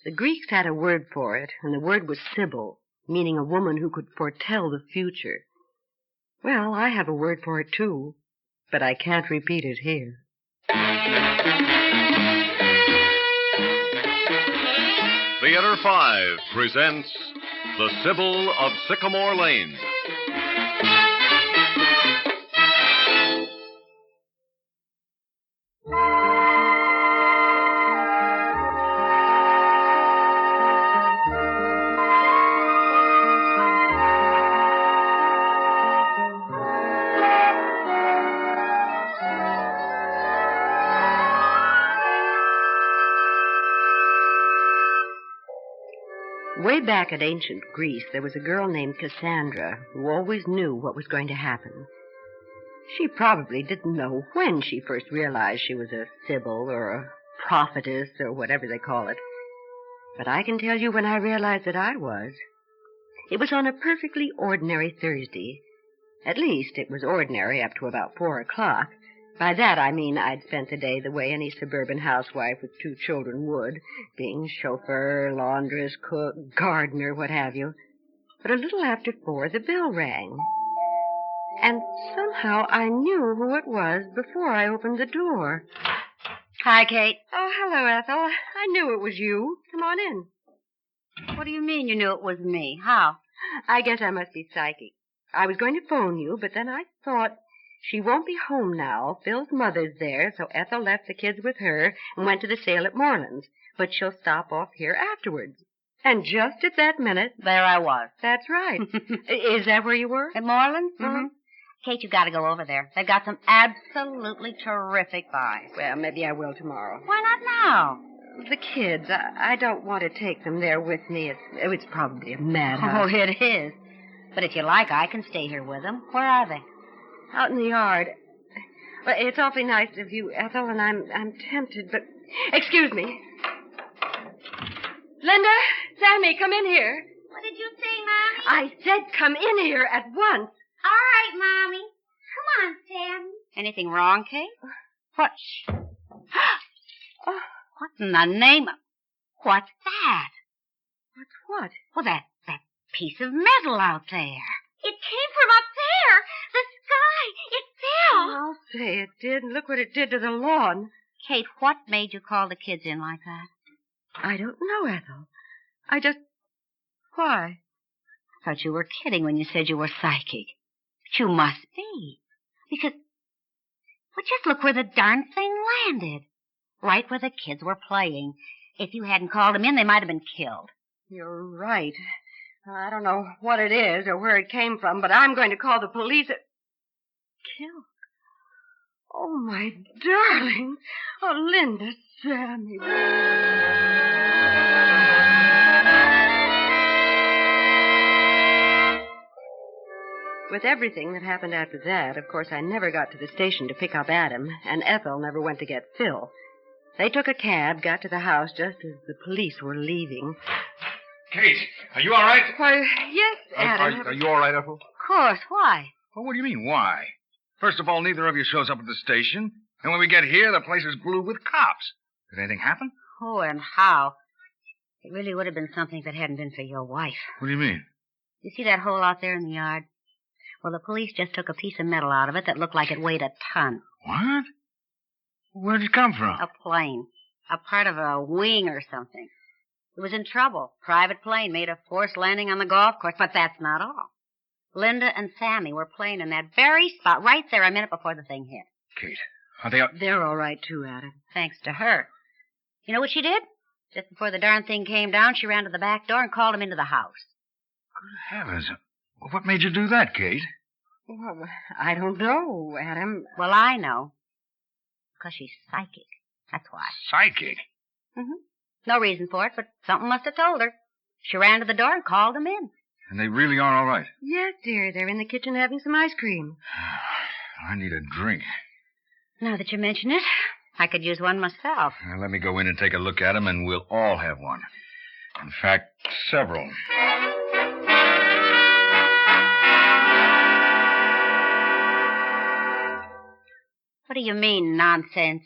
The Greeks had a word for it, and the word was Sybil, meaning a woman who could foretell the future. Well, I have a word for it, too, but I can't repeat it here. Theater 5 presents The Sybil of Sycamore Lane. Way back at ancient Greece, there was a girl named Cassandra who always knew what was going to happen. She probably didn't know when she first realized she was a Sybil or a prophetess or whatever they call it. But I can tell you when I realized that I was. It was on a perfectly ordinary Thursday. At least, it was ordinary up to about 4 o'clock. By that, I mean I'd spent the day the way any suburban housewife with 2 children would, being chauffeur, laundress, cook, gardener, what have you. But a little after 4, the bell rang. And somehow I knew who it was before I opened the door. Hi, Kate. Oh, hello, Ethel. I knew it was you. Come on in. What do you mean you knew it was me? How? I guess I must be psychic. I was going to phone you, but then I thought... She won't be home now. Phil's mother's there, so Ethel left the kids with her and went to the sale at Moreland's. But she'll stop off here afterwards. And just at that minute... There I was. That's right. Is that where you were? At Moreland's? Mm-hmm. Kate, you've got to go over there. They've got some absolutely terrific buys. Well, maybe I will tomorrow. Why not now? The kids, I don't want to take them there with me. It's probably a madhouse. Oh, it is. But if you like, I can stay here with them. Where are they? Out in the yard. Well, it's awfully nice of you, Ethel, and I'm tempted, but... Excuse me. Linda, Sammy, come in here. What did you say, Mommy? I said come in here at once. All right, Mommy. Come on, Sammy. Anything wrong, Kate? What? Oh, What in the name of... What's that? what's what? Well, that piece of metal out there. It came from up there. The sky. It fell. I'll say it did. Look what it did to the lawn. Kate, what made you call the kids in like that? I don't know, Ethel. I just... Why? Thought you were kidding when you said you were psychic. But you must be. Because... Well, just look where the darn thing landed. Right where the kids were playing. If you hadn't called them in, they might have been killed. You're right. I don't know what it is or where it came from, but I'm going to call the police. Killed? Oh, my darling. Oh, Linda, Sammy. With everything that happened after that, of course, I never got to the station to pick up Adam, and Ethel never went to get Phil. They took a cab, got to the house just as the police were leaving. Kate, are you all right? Why, yes, Adam. Are you all right, Ethel? Of course. Why? Well, what do you mean, why? First of all, neither of you shows up at the station. And when we get here, the place is glued with cops. Did anything happen? Oh, and how? It really would have been something if it hadn't been for your wife. What do you mean? You see that hole out there in the yard? Well, the police just took a piece of metal out of it that looked like it weighed a ton. What? Where did it come from? A plane. A part of a wing or something. It was in trouble. Private plane made a forced landing on the golf course, but that's not all. Linda and Sammy were playing in that very spot right there a minute before the thing hit. Kate, are they... They're all right, too, Adam. Thanks to her. You know what she did? Just before the darn thing came down, she ran to the back door and called him into the house. Good heavens. What made you do that, Kate? Well, I don't know, Adam. Well, I know. Because she's psychic. That's why. Psychic? Mm-hmm. No reason for it, but something must have told her. She ran to the door and called them in. And they really are all right? Yes, dear. They're in the kitchen having some ice cream. I need a drink. Now that you mention it, I could use one myself. Now, let me go in and take a look at them, and we'll all have one. In fact, several. What do you mean, nonsense?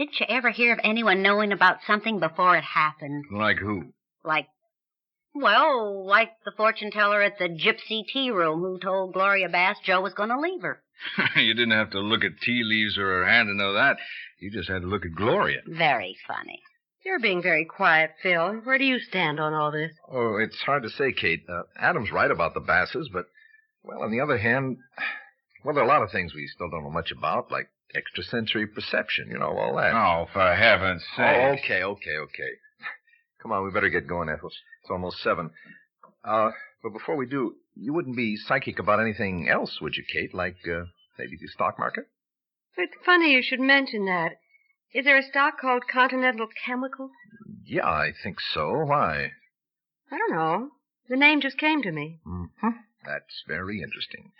Didn't you ever hear of anyone knowing about something before it happened? Like who? Like the fortune teller at the Gypsy Tea Room who told Gloria Bass Joe was going to leave her. You didn't have to look at tea leaves or her hand to know that. You just had to look at Gloria. Very funny. You're being very quiet, Phil. Where do you stand on all this? Oh, it's hard to say, Kate. Adam's right about the Basses, but, well, on the other hand, well, there are a lot of things we still don't know much about, like extrasensory perception, all that. Oh, for heaven's sake. Oh, okay. Come on, we better get going, Ethel. It's almost 7. But before we do, you wouldn't be psychic about anything else, would you, Kate? Like, maybe the stock market? It's funny you should mention that. Is there a stock called Continental Chemical? Yeah, I think so. Why? I don't know. The name just came to me. Mm-hmm. That's very interesting.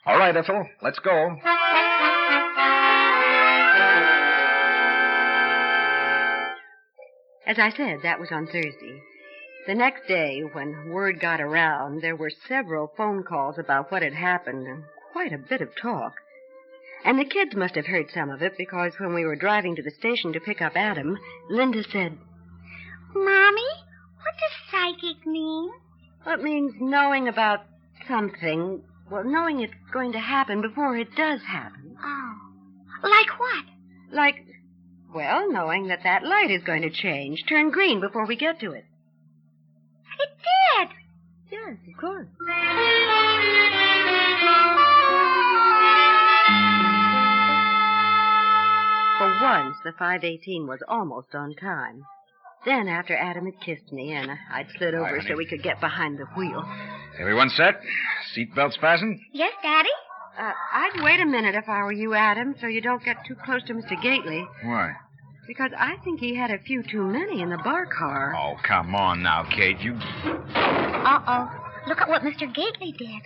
All right, Ethel, let's go. As I said, that was on Thursday. The next day, when word got around, there were several phone calls about what had happened and quite a bit of talk. And the kids must have heard some of it because when we were driving to the station to pick up Adam, Linda said, Mommy, what does psychic mean? well, it means knowing about something, well, knowing it's going to happen before it does happen. Oh. Like what? Like, well, knowing that light is going to change, turn green before we get to it. It did. Yes, of course. For once, the 5:18 was almost on time. Then, after Adam had kissed me and I'd slid over honey. so we could get behind the wheel, Everyone set? Seatbelts fastened? Yes, Daddy? I'd wait a minute if I were you, Adam, so you don't get too close to Mr. Gately, Why? because I think he had a few too many in the bar car. Oh, come on now, Kate. You... Uh-oh. Look at what Mr. Gately did.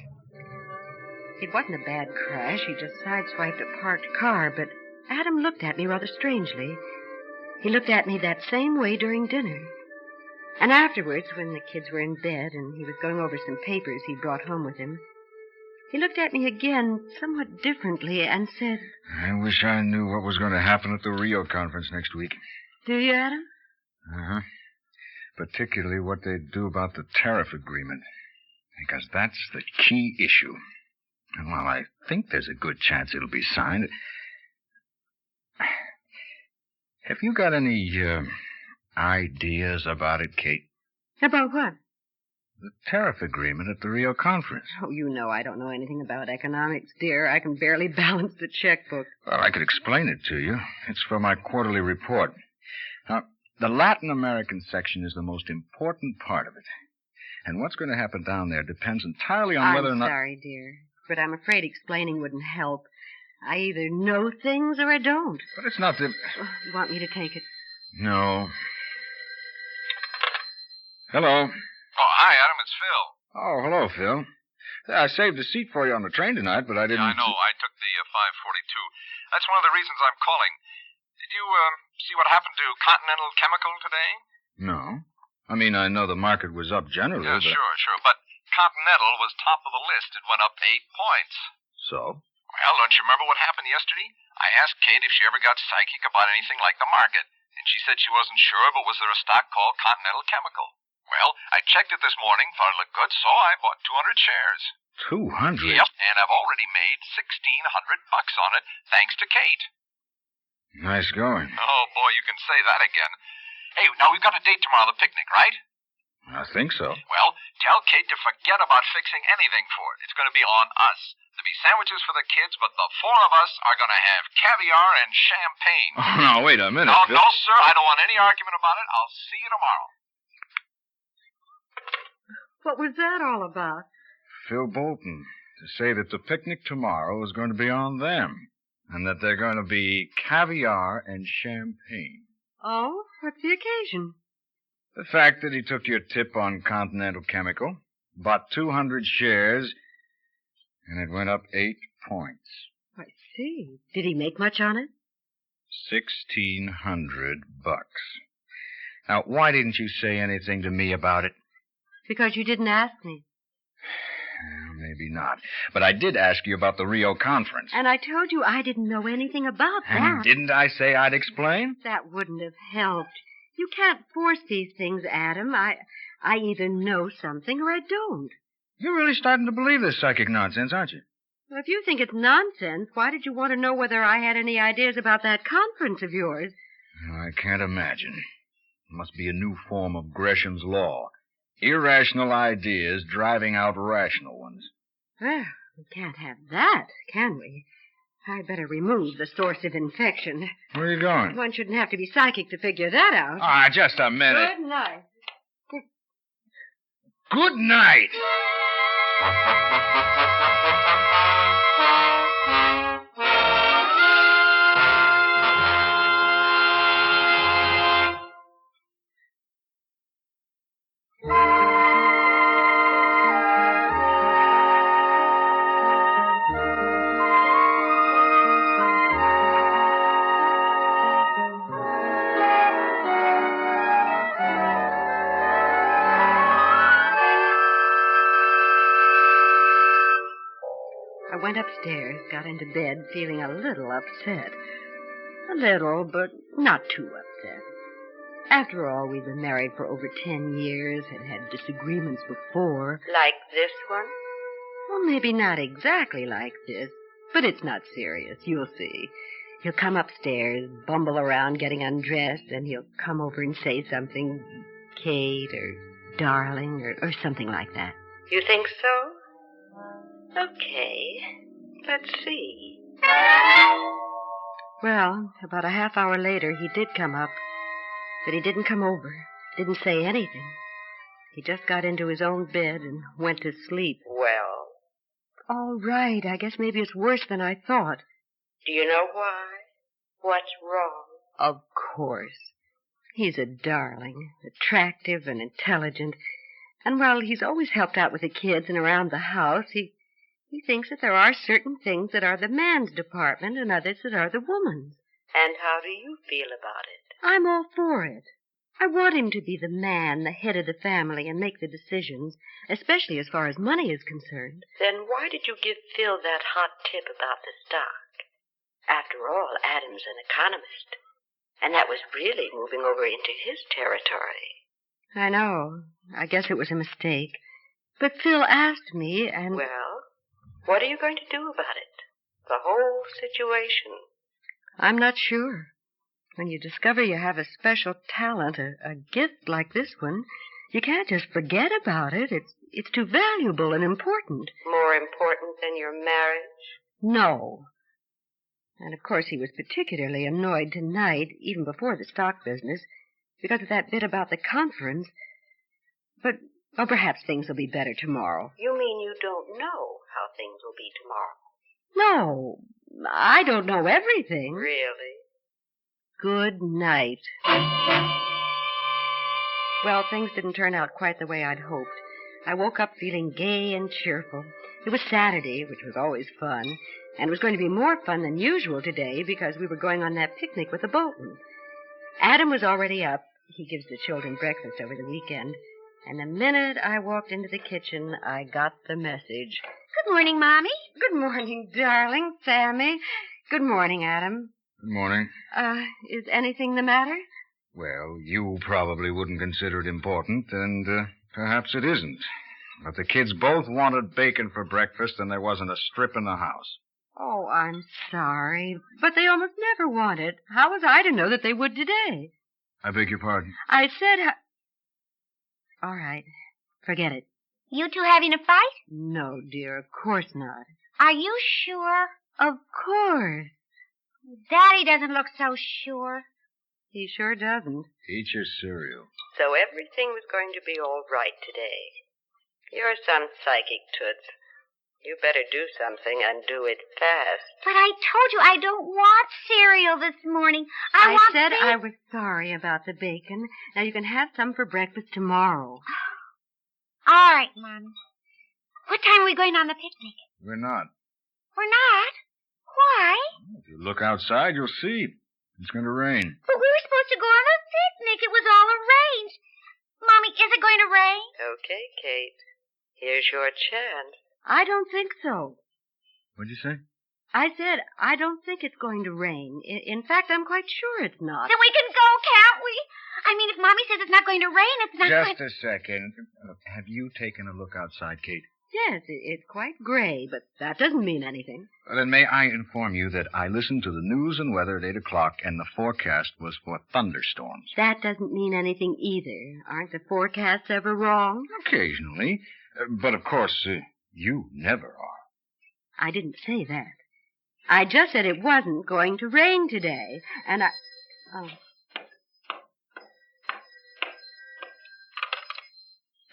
It wasn't a bad crash. He just sideswiped a parked car, but Adam looked at me rather strangely. He looked at me that same way during dinner. And afterwards, when the kids were in bed and he was going over some papers he'd brought home with him, he looked at me again somewhat differently and said, I wish I knew what was going to happen at the Rio conference next week. Do you, Adam? Uh-huh. Particularly what they'd do about the tariff agreement. Because that's the key issue. And while I think there's a good chance it'll be signed... Have you got any, ideas about it, Kate? About what? The tariff agreement at the Rio conference. Oh, you know I don't know anything about economics, dear. I can barely balance the checkbook. Well, I could explain it to you. It's for my quarterly report. Now, the Latin American section is the most important part of it. And what's going to happen down there depends entirely on whether or not... I'm sorry, dear, but I'm afraid explaining wouldn't help. I either know things or I don't. But it's not the... You want me to take it? No. Hello. Oh, hi, Adam. It's Phil. Oh, hello, Phil. I saved a seat for you on the train tonight, but I didn't... Yeah, I know. I took the 542. That's one of the reasons I'm calling. Did you see what happened to Continental Chemical today? No. I mean, I know the market was up generally, Yeah, but... sure. But Continental was top of the list. It went up 8 points. So? Well, don't you remember what happened yesterday? I asked Kate if she ever got psychic about anything like the market, and she said she wasn't sure, but was there a stock called Continental Chemical? Well, I checked it this morning, thought it looked good, so I bought 200 shares. 200? Yep, and I've already made $1,600 on it, thanks to Kate. Nice going. Oh, boy, you can say that again. Hey, now we've got a date tomorrow, the picnic, right? I think so. Well, tell Kate to forget about fixing anything for it. It's going to be on us. There'll be sandwiches for the kids, but the 4 of us are going to have caviar and champagne. Oh, now, wait a minute, No, Phil. no, sir. I don't want any argument about it. I'll see you tomorrow. What was that all about? Phil Bolton, to say that the picnic tomorrow is going to be on them, and that they're going to be caviar and champagne. Oh, what's the occasion? The fact that he took your tip on Continental Chemical, bought 200 shares, and it went up 8 points. I see. Did he make much on it? $1,600. Now, why didn't you say anything to me about it? Because you didn't ask me. maybe not. But I did ask you about the Rio conference. And I told you I didn't know anything about that. And didn't I say I'd explain? That wouldn't have helped. You can't force these things, Adam. I either know something or I don't. You're really starting to believe this psychic nonsense, aren't you? Well, if you think it's nonsense, why did you want to know whether I had any ideas about that conference of yours? I can't imagine. It must be a new form of Gresham's law. Irrational ideas driving out rational ones. Well, we can't have that, can we? I'd better remove the source of infection. Where are you going? One shouldn't have to be psychic to figure that out. Ah, just a minute. Good night. Good night. I went upstairs, got into bed, feeling a little upset. A little, but not too upset. After all, we'd been married for over 10 years and had disagreements before. Like this one? Well, maybe not exactly like this, but it's not serious. You'll see. He'll come upstairs, bumble around getting undressed, and he'll come over and say something, Kate or darling or something like that. You think so? Okay. Let's see. Well, about a half hour later, he did come up. But he didn't come over. Didn't say anything. He just got into his own bed and went to sleep. Well? All right. I guess maybe it's worse than I thought. Do you know why? What's wrong? Of course. He's a darling. Attractive and intelligent. And while he's always helped out with the kids and around the house, he thinks that there are certain things that are the man's department and others that are the woman's. And how do you feel about it? I'm all for it. I want him to be the man, the head of the family, and make the decisions, especially as far as money is concerned. Then why did you give Phil that hot tip about the stock? After all, Adam's an economist, and that was really moving over into his territory. I know. I guess it was a mistake. But Phil asked me, and... Well, what are you going to do about it? The whole situation? I'm not sure. When you discover you have a special talent, a gift like this one, you can't just forget about it. It's too valuable and important. More important than your marriage? No. And, of course, he was particularly annoyed tonight, even before the stock business, because of that bit about the conference. But, well, perhaps things will be better tomorrow. You mean you don't know how things will be tomorrow? No, I don't know everything. Really? Good night. Well, things didn't turn out quite the way I'd hoped. I woke up feeling gay and cheerful. It was Saturday, which was always fun, and it was going to be more fun than usual today because we were going on that picnic with the Boltons. Adam was already up. He gives the children breakfast over the weekend. And the minute I walked into the kitchen, I got the message. Good morning, Mommy. Good morning, darling, Sammy. Good morning, Adam. Good morning. Is anything the matter? Well, you probably wouldn't consider it important, and perhaps it isn't. But the kids both wanted bacon for breakfast, and there wasn't a strip in the house. Oh, I'm sorry, but they almost never want it. How was I to know that they would today? I beg your pardon? I said... All right. Forget it. You two having a fight? No, dear, of course not. Are you sure? Of course. Daddy doesn't look so sure. He sure doesn't. Eat your cereal. So everything was going to be all right today. You're some psychic, Toots. You better do something and do it fast. But I told you I don't want cereal this morning. I said I was sorry about the bacon. Now you can have some for breakfast tomorrow. All right, Mom. What time are we going on the picnic? We're not. We're not? Why? If you look outside, you'll see. It's going to rain. But we were supposed to go on a picnic. It was all arranged. Mommy, is it going to rain? Okay, Kate. Here's your chance. I don't think so. What'd you say? I said I don't think it's going to rain. In fact, I'm quite sure it's not. Then we can go, can't we? I mean, if Mommy says it's not going to rain, it's not Just going... a second. Have you taken a look outside, Kate? Yes, it's quite gray, but that doesn't mean anything. Well, then may I inform you that I listened to the news and weather at 8 o'clock, and the forecast was for thunderstorms. That doesn't mean anything either. Aren't the forecasts ever wrong? Occasionally. But, of course, you never are. I didn't say that. I just said it wasn't going to rain today, and I... Oh.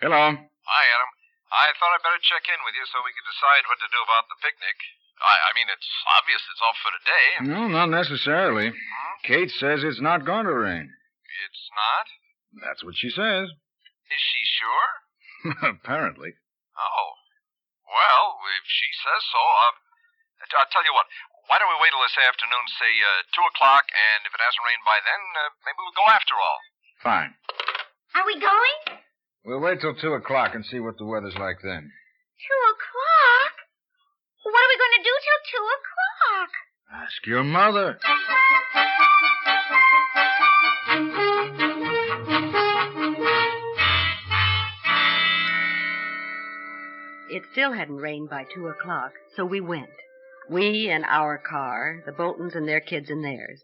Hello. Hi, Adam. I thought I'd better check in with you so we could decide what to do about the picnic. I mean, it's obvious it's off for today. No, not necessarily. Kate says it's not going to rain. It's not? That's what she says. Is she sure? Apparently. Oh. Well, if she says so, I'll tell you what. Why don't we wait till this afternoon, say 2 o'clock, and if it hasn't rained by then, maybe we'll go after all. Fine. Are we going? We'll wait till 2 o'clock and see what the weather's like then. 2 o'clock? What are we going to do till 2 o'clock? Ask your mother. It still hadn't rained by 2 o'clock, so we went. We and our car, the Boltons and their kids and theirs.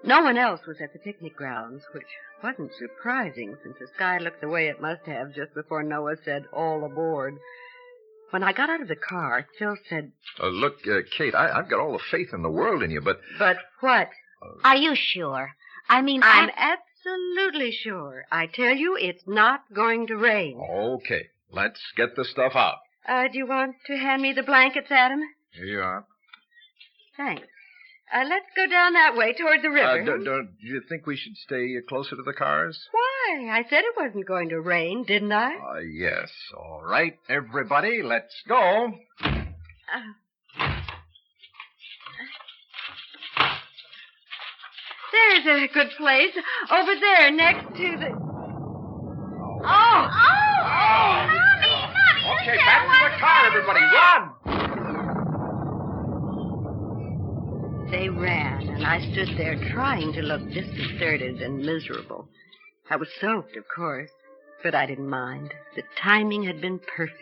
No one else was at the picnic grounds, which wasn't surprising since the sky looked the way it must have just before Noah said, all aboard. When I got out of the car, Phil said... Look, Kate, I've got all the faith in the world in you, but... But what? Are you sure? I mean, I'm absolutely sure. I tell you, it's not going to rain. Okay, let's get the stuff out. Do you want to hand me the blankets, Adam? Here you are. Thanks. Let's go down that way toward the river. Do you think we should stay closer to the cars? Why? I said it wasn't going to rain, didn't I? Yes. All right, everybody, let's go. There's a good place. Over there, next to the... Oh! Mommy! Okay, back to the car, everybody. Run! They ran, and I stood there trying to look disconcerted and miserable. I was soaked, of course, but I didn't mind. The timing had been perfect.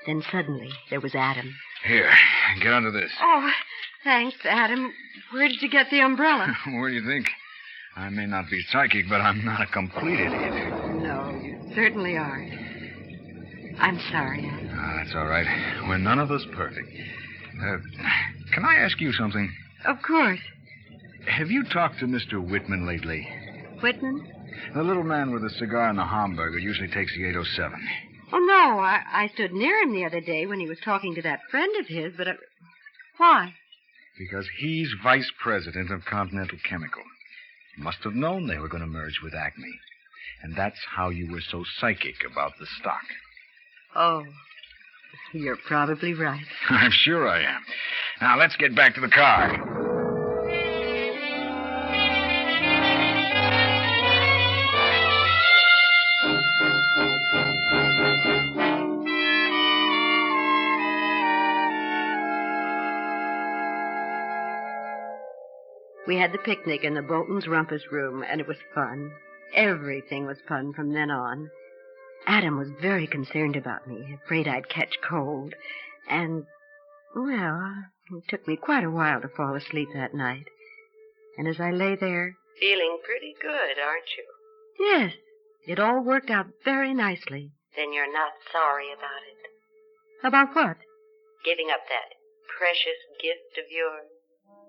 Then suddenly, there was Adam. Here, get under this. Oh, thanks, Adam. Where did you get the umbrella? Where do you think? I may not be psychic, but I'm not a complete idiot. No, you certainly aren't. I'm sorry. That's all right. We're none of us perfect. Can I ask you something? Of course. Have you talked to Mr. Whitman lately? Whitman? The little man with the cigar and the hamburger usually takes the 807. Oh, no. I stood near him the other day when he was talking to that friend of his, but... Why? Because he's vice president of Continental Chemical. Must have known they were going to merge with Acme. And that's how you were so psychic about the stock. Oh, you're probably right. I'm sure I am. Now, let's get back to the car. We had the picnic in the Boltons' rumpus room, and it was fun. Everything was fun from then on. Adam was very concerned about me, afraid I'd catch cold. And, well, it took me quite a while to fall asleep that night. And as I lay there... Feeling pretty good, aren't you? Yes. It all worked out very nicely. Then you're not sorry about it. About what? Giving up that precious gift of yours.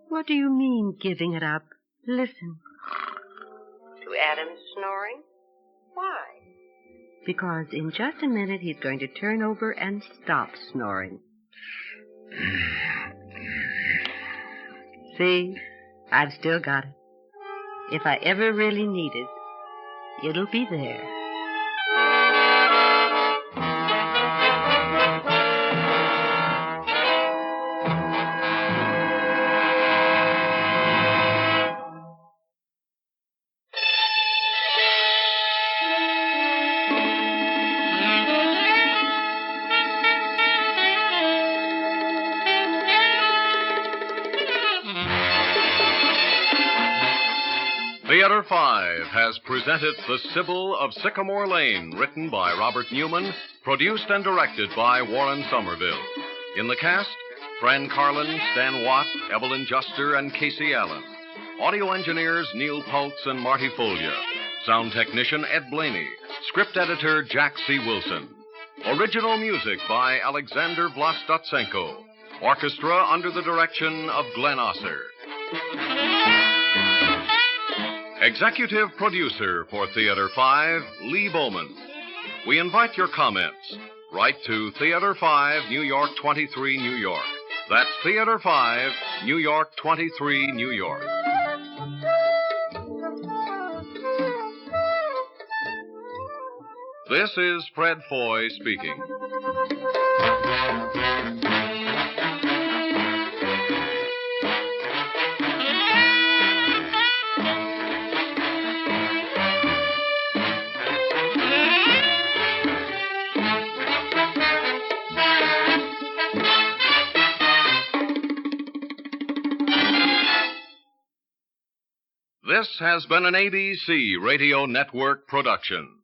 What do you mean, giving it up? Listen. To Adam's snoring? Why? Because in just a minute he's going to turn over and stop snoring. See? I've still got it. If I ever really need it, it'll be there. Theater 5 has presented The Sybil of Sycamore Lane, written by Robert Newman, produced and directed by Warren Somerville. In the cast, Fran, Carlon, Stan Watt, Evelyn Juster, and Casey Allen. Audio engineers Neil Pultz and Marty Folia. Sound technician Ed Blaney. Script editor Jack C. Wilson. Original music by Alexander Vlastotsenko. Orchestra under the direction of Glenn Osser. Executive producer for Theater 5, Lee Bowman. We invite your comments. Write to Theater 5, New York 23, New York. That's Theater 5, New York 23, New York. This is Fred Foy speaking. This has been an ABC Radio Network production.